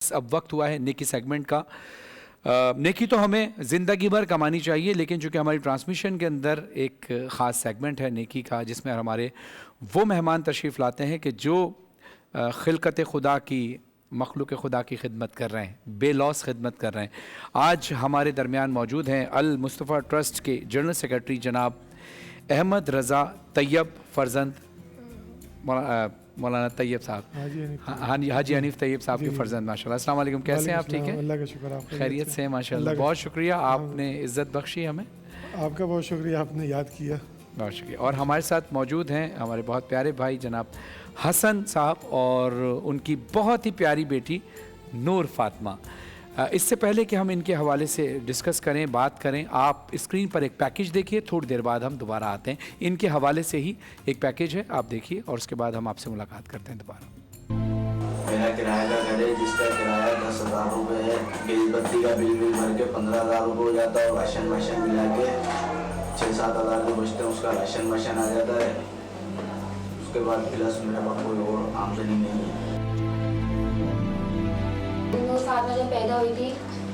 अब वक्त हुआ है नेकी सेगमेंट का। नेकी तो हमें ज़िंदगी भर कमानी चाहिए, लेकिन चूँकि हमारी ट्रांसमिशन के अंदर एक ख़ास सेगमेंट है नेकी का, जिसमें हमारे वो मेहमान तशरीफ़ लाते हैं कि जो खिलकत खुदा की, मखलूक खुदा की खिदमत कर रहे हैं, बेलौस खिदमत कर रहे हैं। आज हमारे दरमियान मौजूद हैं अल मुस्तफ़ा ट्रस्ट के जनरल सेक्रेटरी जनाब अहमद रज़ा तैयब फर्जंद मौलाना तैयब साहब, हाजी हनीफ तैयब साहब के फर्जंद। माशाल्लाह, अस्सलाम वालेकुम, कैसे हैं आप? ठीक हैं, अल्लाह का शुक्र, आप खैरियत से हैं? माशाल्लाह, बहुत शुक्रिया, आपने इज़्ज़त बख्शी हमें। आपका बहुत शुक्रिया, आपने याद किया, बहुत शुक्रिया। और हमारे साथ मौजूद हैं हमारे बहुत प्यारे भाई जनाब हसन साहब और उनकी बहुत ही प्यारी बेटी नूर फातिमा। इससे पहले कि हम इनके हवाले से डिस्कस करें, बात करें, आप स्क्रीन पर एक पैकेज देखिए, थोड़ी देर बाद हम दोबारा आते हैं। इनके हवाले से ही एक पैकेज है, आप देखिए और उसके बाद हम आपसे मुलाकात करते हैं दोबारा। मेरा किराए का घर है, जिसका किराया 10,000 रुपये है। बिल बत्ती का बिल भर के 15,000 रुपये हो जाता है और राशन वाशन मिला के 6-7 हज़ार जो बचते हैं उसका राशन वाशन आ जाता है। उसके बाद प्लस मेरे पास कोई और आमदनी नहीं है। नूर फातिमा जब पैदा हुई थी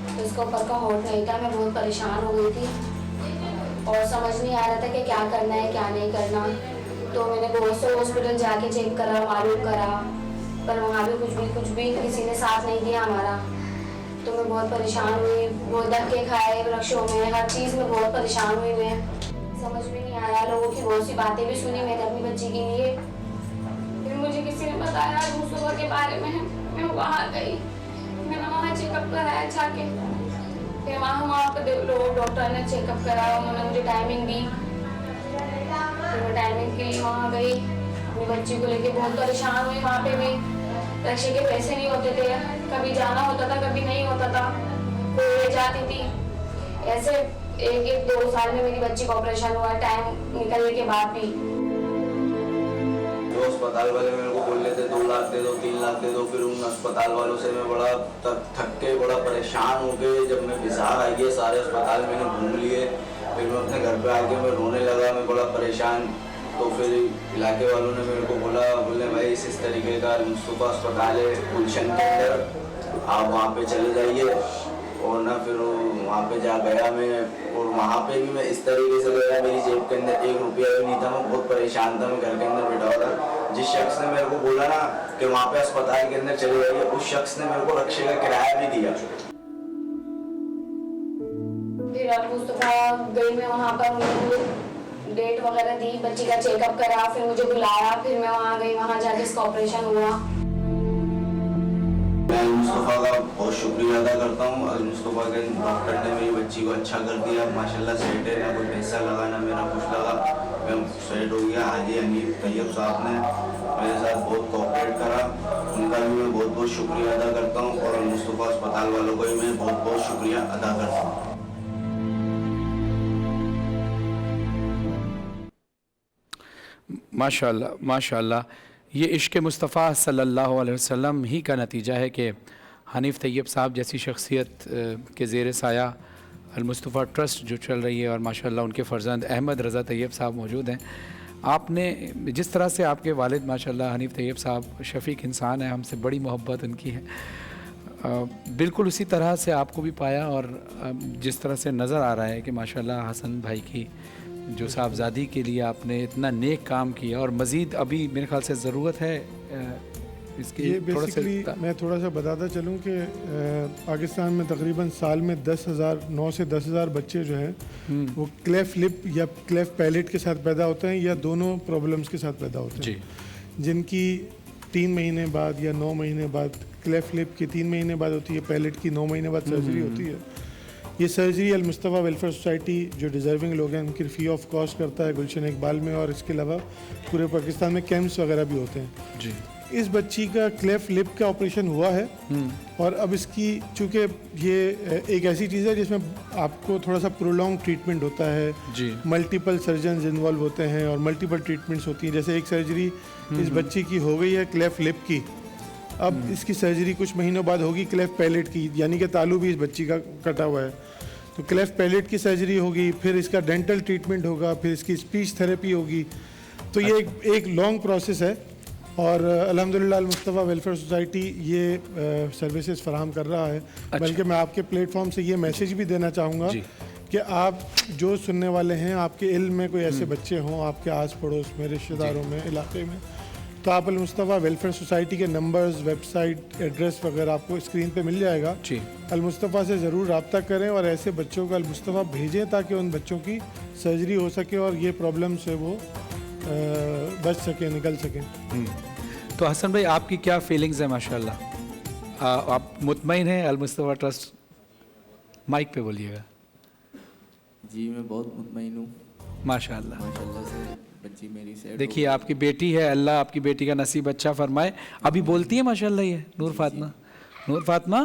तो इसका ऊपर का होठ नहीं था, मैं बहुत परेशान हो गई थी और समझ नहीं आ रहा था कि क्या करना है क्या नहीं करना। तो मैंने बहुत से हॉस्पिटल जाके चेक करा, मालूम करा, पर वहाँ भी कुछ भी किसी ने साथ नहीं दिया हमारा। तो मैं बहुत परेशान हुई, बहुत धक्के खाए वृक्षों में, हर चीज़ में बहुत परेशान हुई। मैं समझ में नहीं आया, लोगों की बहुत सी बातें भी सुनी मैंने अपनी बच्ची के लिए। फिर मुझे किसी ने बताया मुस्तफा के बारे में, मैं वहाँ गई, मैंने वहाँ चेकअप कराया जाके। फिर वहाँ पर लोग डॉक्टर ने चेकअप कराया, उन्होंने मुझे टाइमिंग दी। फिर मैं टाइमिंग के लिए वहाँ गई, अपनी बच्ची को लेके बहुत परेशान हुई। वहाँ पे भी रक्षा के पैसे नहीं होते थे, कभी जाना होता था कभी नहीं होता था, कोई ले जाती थी। ऐसे 1-2 साल में मेरी बच्ची का ऑपरेशन हुआ, टाइम निकलने के बाद भी। जो अस्पताल वाले मेरे को बोल लेते 2 लाख दे दो, 3 लाख दे दो, फिर उन अस्पताल वालों से मैं बड़ा थक के बड़ा परेशान हो गए। जब मैं बिहार आ गया, सारे अस्पताल मैंने घूम लिए, फिर मैं अपने घर पे आके मैं रोने लगा, मैं बड़ा परेशान। तो फिर इलाके वालों ने मेरे को बोले भाई इस तरीके का मुस्तफा अस्पताल है गुलशन के अंदर, आप वहाँ पे चले जाइए। और ना फिर वहाँ पे जा गया मैं, और वहाँ पे भी मैं इस तरीके से गया, मेरी जेब के अंदर 1 रुपया भी नहीं था, मैं बहुत परेशान था, मैं घर के अंदर बैठा हुआ था। जिस शख्स ने मेरे को बोला ना कि वहाँ पे अस्पताल के अंदर चले जाइए, उस शख्स ने मेरे को रक्षा का किराया भी दिया। फिर अब मुस्तफा गई मैं वहाँ पर, उन्होंने डेट वगैरह दी, बच्ची का चेकअप करा, फिर मुझे बुलाया, फिर मैं वहाँ गई, वहाँ जाके इसका ऑपरेशन हुआ। मैं मुस्तफ़ा का बहुत शुक्रिया अदा करता हूँ। मुस्तफ़ा के डॉक्टर ने मेरी बच्ची को अच्छा कर दिया, माशाल्लाह सेट है, ना कोई पैसा लगा ना मेरा कुछ लगा, मैं सेट हो गया। हाजी हनीफ तैयब साहब ने मेरे साथ बहुत कोऑपरेट करा, उनका भी मैं बहुत बहुत शुक्रिया अदा करता हूँ। और मुस्तफ़ा अस्पताल वालों को भी मैं बहुत बहुत शुक्रिया अदा करता हूँ। माशाल्लाह माशाल्लाह, ये इश्क़ मुस्तफ़ा सल्लल्लाहु अलैहि वसल्लम ही का नतीजा है कि हनीफ तैयब साहब जैसी शख्सियत के ज़ेर साया अल मुस्तफ़ा ट्रस्ट जो चल रही है, और माशाल्लाह उनके फ़र्जंद अहमद रज़ा तैयब साहब मौजूद हैं। आपने जिस तरह से आपके वालिद माशाल्लाह हनीफ तैयब साहब शफ़ीक इंसान है, हमसे बड़ी मोहब्बत उनकी है, बिल्कुल उसी तरह से आपको भी पाया। और जिस तरह से नज़र आ रहा है कि माशाल्लाह हसन भाई की जो साहबजादी के लिए आपने इतना नेक काम किया, और मज़ीद अभी मेरे ख्याल से ज़रूरत है इसकी। ये बेसिकली मैं थोड़ा सा बताता चलूँ कि पाकिस्तान में तकरीबन साल में 9 से 10,000 बच्चे जो हैं वो क्लेफ लिप या क्लेफ पैलेट के साथ पैदा होते हैं, या दोनों प्रॉब्लम्स के साथ पैदा होते हैं, जिनकी 3 महीने बाद या 9 महीने बाद, क्लेफ लिप की 3 महीने बाद होती है, पैलेट की 9 महीने बाद सर्जरी होती है। ये सर्जरी अल मुस्तफ़ा वेलफेयर सोसाइटी जो डिज़र्विंग लोग हैं उनकी फ्री ऑफ कॉस्ट करता है गुलशन इकबाल में, और इसके अलावा पूरे पाकिस्तान में कैंप्स वगैरह भी होते हैं जी। इस बच्ची का क्लेफ लिप का ऑपरेशन हुआ है, और अब इसकी चूँकि ये एक ऐसी चीज़ है जिसमें आपको थोड़ा सा प्रोलॉन्ग ट्रीटमेंट होता है जी, मल्टीपल सर्जन इन्वॉल्व होते हैं और मल्टीपल ट्रीटमेंट्स होती हैं। जैसे एक सर्जरी इस बच्ची की हो गई है क्लेफ लिप की, अब इसकी सर्जरी कुछ महीनों बाद होगी क्लेफ पैलेट की, यानी कि तालू भी इस बच्ची का कटा हुआ है, तो क्लेफ पैलेट की सर्जरी होगी, फिर इसका डेंटल ट्रीटमेंट होगा, फिर इसकी स्पीच थेरेपी होगी। तो ये एक लॉन्ग प्रोसेस है। और अल्हम्दुलिल्लाह अल-मुस्तफ़ा वेलफेयर सोसाइटी ये सर्विसेज फराहम कर रहा है। बल्कि मैं आपके प्लेटफॉर्म से ये मैसेज भी देना चाहूँगा जी। कि आप जो सुनने वाले हैं, आपके इल्म में कोई ऐसे बच्चे हों, आपके आस पड़ोस में, रिश्तेदारों में, इलाके में, तो आप अल-मुस्तफ़ा वेलफेयर सोसाइटी के नंबर्स, वेबसाइट, एड्रेस वगैरह आपको स्क्रीन पे मिल जाएगा। जी। अल-मुस्तफ़ा से ज़रूर रब्ता करें और ऐसे बच्चों को अल-मुस्तफ़ा भेजें ताकि उन बच्चों की सर्जरी हो सके और ये प्रॉब्लम से वो बच सकें, निकल सकें। तो हसन भाई, आपकी क्या फीलिंग्स है? माशाल्लाह आप मुतमईन हैं अल-मुस्तफ़ा ट्रस्ट? माइक पे बोलिएगा। जी मैं बहुत मुतमईन हूँ माशाल्लाह। माशाल्लाह से। बच्ची मेरी सेट देखिए आपकी बेटी है, अल्लाह आपकी बेटी का नसीब अच्छा फरमाए। अभी बोलती है माशाल्लाह ये नूर फातिमा? नूर फातिमा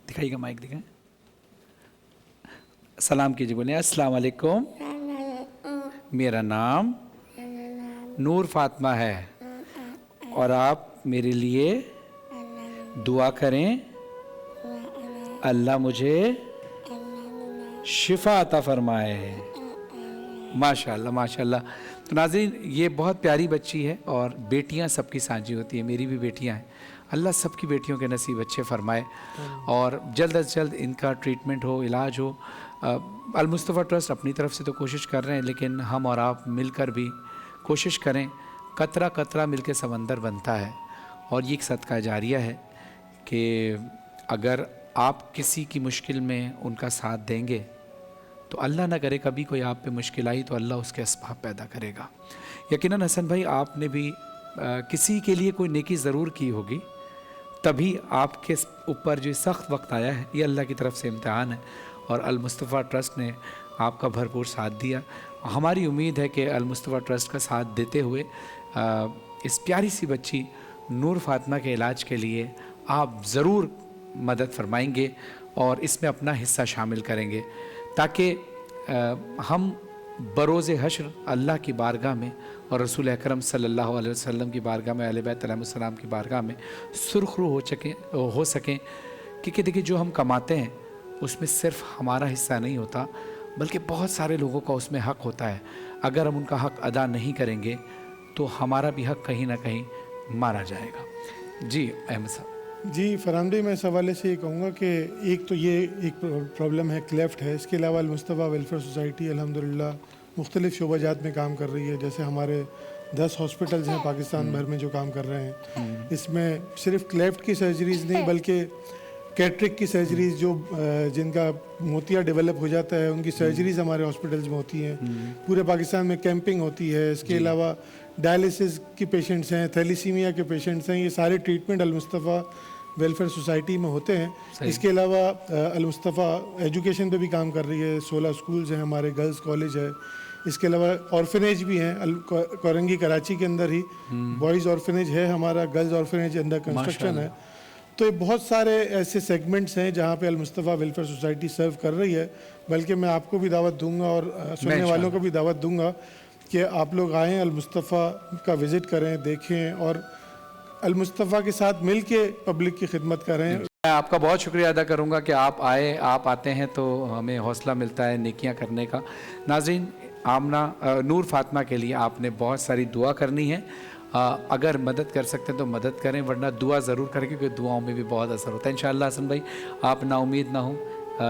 दिखाइएगा, माइक दिखाएं, सलाम कीजिए, बोलिए अस्सलाम वालेकुम, मेरा नाम नूर फातिमा है और आप मेरे लिए दुआ करें, अल्लाह मुझे शिफा अता फरमाए। माशाल्लाह माशाल्लाह। तो नाज़रीन, ये बहुत प्यारी बच्ची है और बेटियां सबकी साझी होती हैं, मेरी भी बेटियां हैं। अल्लाह सबकी बेटियों के नसीब अच्छे फरमाए और जल्द अज जल्द इनका ट्रीटमेंट हो, इलाज हो। अल-मुस्तफ़ा ट्रस्ट अपनी तरफ से तो कोशिश कर रहे हैं, लेकिन हम और आप मिलकर भी कोशिश करें। कतरा कतरा मिलकर समंदर बनता है और ये एक सदका जारिया है कि अगर आप किसी की मुश्किल में उनका साथ देंगे तो अल्लाह ना करे कभी कोई आप पे मुश्किल आई तो अल्लाह उसके असबाब पैदा करेगा। यकीनन हसन भाई, आपने भी किसी के लिए कोई नेकी ज़रूर की होगी, तभी आपके ऊपर जो सख्त वक्त आया है ये अल्लाह की तरफ से इम्तिहान है और अल-मुस्तफ़ा ट्रस्ट ने आपका भरपूर साथ दिया। हमारी उम्मीद है कि अल-मुस्तफ़ा ट्रस्ट का साथ देते हुए इस प्यारी सी बच्ची नूर फातिमा के इलाज के लिए आप ज़रूर मदद फरमाएंगे और इसमें अपना हिस्सा शामिल करेंगे ताकि हम बरोज़ हश्र अल्लाह की बारगाह में और रसूल अकरम सल्लल्लाहु अलैहि वसल्लम की बारगाह में, अहले बैत अलैहिस्सलाम की बारगाह में सुरखरू हो सकें। क्योंकि देखिए, जो हम कमाते हैं उसमें सिर्फ हमारा हिस्सा नहीं होता, बल्कि बहुत सारे लोगों का उसमें हक़ होता है। अगर हम उनका हक़ अदा नहीं करेंगे तो हमारा भी हक़ कहीं ना कहीं मारा जाएगा। जी अहमद साहब। जी फरहान भाई, मैं इस हवाले से ये कहूँगा कि एक तो ये एक प्रॉब्लम है, क्लेफ्ट है। इसके अलावा अल-मुस्तफ़ा वेलफेयर सोसाइटी अल्हम्दुलिल्लाह मुख्तलिफ़ शोबाजात में काम कर रही है। जैसे हमारे 10 हॉस्पिटल्स हैं पाकिस्तान भर में जो काम कर रहे हैं। इसमें सिर्फ क्लेफ्ट की सर्जरीज़ नहीं बल्कि कैटरेक्ट की सर्जरीज़, जो जिनका मोतिया डेवलप हो जाता है, उनकी सर्जरीज़ हमारे हॉस्पिटल्स में होती हैं। पूरे पाकिस्तान में कैंपिंग होती है। इसके अलावा डायलिसिस के पेशेंट्स हैं, थैलीसीमिया के पेशेंट्स हैं, ये सारे ट्रीटमेंट अल-मुस्तफ़ा वेलफेयर सोसाइटी में होते हैं। इसके अलावा अल-मुस्तफ़ा एजुकेशन पे भी काम कर रही है। 16 स्कूल्स हैं हमारे, गर्ल्स कॉलेज है। इसके अलावा ऑर्फनेज भी हैं। कोरंगी कराची के अंदर ही बॉयज़ ऑर्फनेज है हमारा, गर्ल्स ऑर्फनेज अंडर कंस्ट्रक्शन है। तो ये बहुत सारे ऐसे सेगमेंट्स हैं जहाँ पे अल-मुस्तफ़ा वेलफेयर सोसाइटी सर्व कर रही है। बल्कि मैं आपको भी दावत दूंगा और सुनने वालों को भी दावत दूंगा कि आप लोग आएँ, अल-मुस्तफ़ा का विज़िट करें, देखें और अल-मुस्तफ़ा के साथ मिल के पब्लिक की खिदमत करें। मैं आपका बहुत शुक्रिया अदा करूँगा कि आप आए। आप आते हैं तो हमें हौसला मिलता है नेकियां करने का। नाज़रीन, आमना नूर फातिमा के लिए आपने बहुत सारी दुआ करनी है। अगर मदद कर सकते हैं तो मदद करें, वरना दुआ ज़रूर करें क्योंकि दुआओं में भी बहुत असर होता है। इंशाअल्लाह हसन भाई, आप नाउमीद ना हो,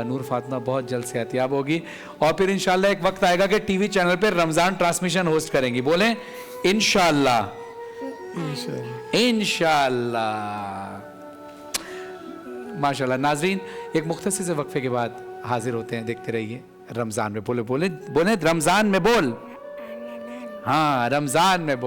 नूर फातिमा बहुत जल्द सेहतियाब होगी और फिर इंशाअल्लाह एक वक्त आएगा कि टीवी चैनल पर रमज़ान ट्रांसमिशन होस्ट करेंगी। बोलें इंशाअल्लाह। इंशाअल्लाह। माशाअल्लाह। नाज़रीन, एक मुख्तसर से वक्फे के बाद हाजिर होते हैं। देखते रहिए रमज़ान में बोले बोले बोले रमज़ान में बोल, हाँ रमज़ान में बोल।